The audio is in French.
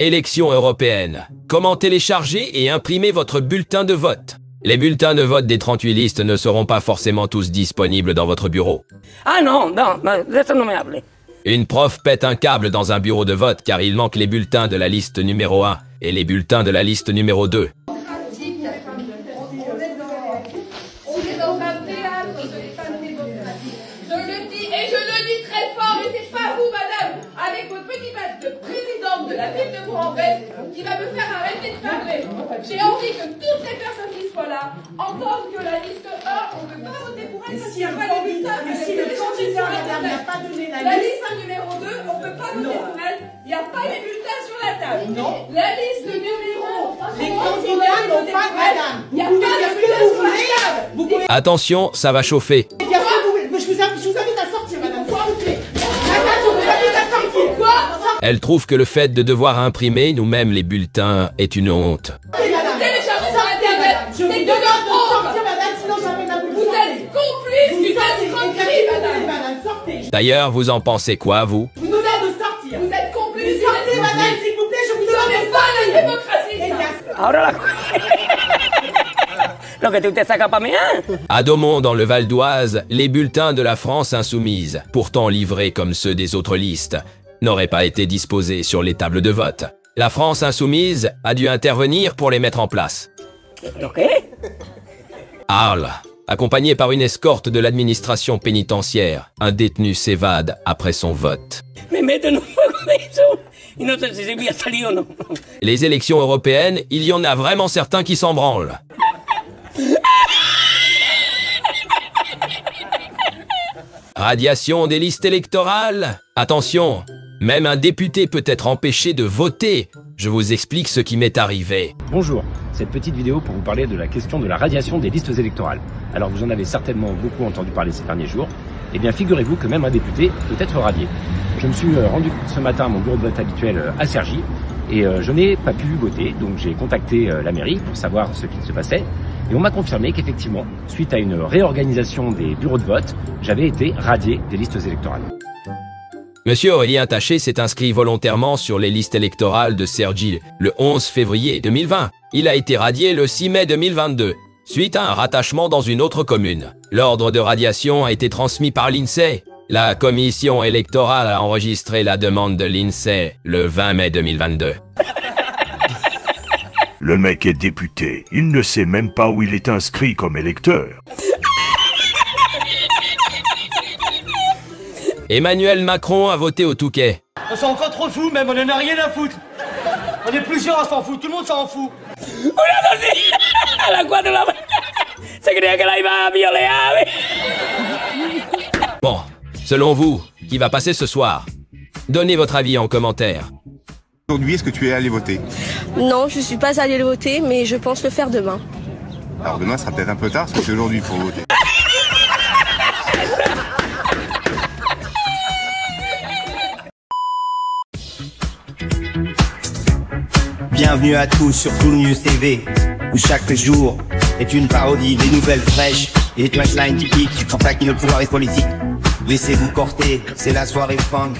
Élections européennes. Comment télécharger et imprimer votre bulletin de vote? Les bulletins de vote des 38 listes ne seront pas forcément tous disponibles dans votre bureau. Ah non, de eso no me hable. Une prof pète un câble dans un bureau de vote car il manque les bulletins de la liste numéro 1 et les bulletins de la liste numéro 2. Je le dis très fort, et c'est pas vous, madame, avec votre petit badge de présidente de la ville de Bourg-en-Bresse, qui va me faire arrêter de parler. J'ai envie que toutes les personnes qui soient là entendent que la liste 1, on ne peut pas voter pour elle parce qu'il n'y a pas les bulletins. Si le candidat, madame, n'a pas donné la liste numéro 2, on ne peut pas voter pour elle. Il n'y a pas les bulletins sur la table. Non. La liste numéro 1. Les candidats n'ont pas, madame. Il n'y a pas de bulletins sur la table. Attention, ça va chauffer. Je vous invite à sortir, madame. S'il vous plaît. Madame, je vous invite à sortir. Quoi? Elle trouve que le fait de devoir imprimer nous-mêmes les bulletins est une honte. Téléchargez sur Internet, c'est de leur honte. Vous êtes complices du escroquerie, madame. Sortez. D'ailleurs, vous en pensez quoi, vous? Je vous demande de sortir. Vous êtes complices. Sortez, madame, s'il vous plaît, je vous demande de pas la démocratie, ça. Ahora lo que usted saca pa' mí, hein? À Daumont, dans le Val d'Oise, les bulletins de la France insoumise, pourtant livrés comme ceux des autres listes, n'auraient pas été disposés sur les tables de vote. La France insoumise a dû intervenir pour les mettre en place. ¿Lo qué? Arles, accompagné par une escorte de l'administration pénitentiaire, un détenu s'évade après son vote. Me meto en un poco de eso y no sé si voy a salir o no. Les élections européennes, il y en a vraiment certains qui s'en branlent. Radiation des listes électorales? Attention, même un député peut être empêché de voter. Je vous explique ce qui m'est arrivé. Bonjour, cette petite vidéo pour vous parler de la question de la radiation des listes électorales. Alors vous en avez certainement beaucoup entendu parler ces derniers jours. Eh bien figurez-vous que même un député peut être radié. Je me suis rendu ce matin à mon bureau de vote habituel à Cergy et je n'ai pas pu voter, donc j'ai contacté la mairie pour savoir ce qu'il se passait. Et on m'a confirmé qu'effectivement, suite à une réorganisation des bureaux de vote, j'avais été radié des listes électorales. Monsieur Aurélien Taché s'est inscrit volontairement sur les listes électorales de Cergy le 11 février 2020. Il a été radié le 6 mai 2022, suite à un rattachement dans une autre commune. L'ordre de radiation a été transmis par l'INSEE. La commission électorale a enregistré la demande de l'INSEE le 20 mai 2022. Le mec est député, il ne sait même pas où il est inscrit comme électeur. Emmanuel Macron a voté au Touquet. On s'en encore trop fou, même on en a rien à foutre. On est plusieurs à s'en foutre, tout le monde s'en fout. A las 4 de la mañana se creía que la iba a violear. Bon, selon vous, qui va passer ce soir? Donnez votre avis en commentaire. Aujourd'hui, est-ce que tu es allé voter? Non, je suis pas allée le voter, mais je pense le faire demain. Alors demain sera peut-être un peu tard, parce que c'est aujourd'hui pour voter. Bienvenue à tous sur Cool News TV, où chaque jour est une parodie des nouvelles fraîches et des punchlines typiques. Tu prends pas qui le pouvoir est politique. Laissez-vous porter, c'est la soirée funk.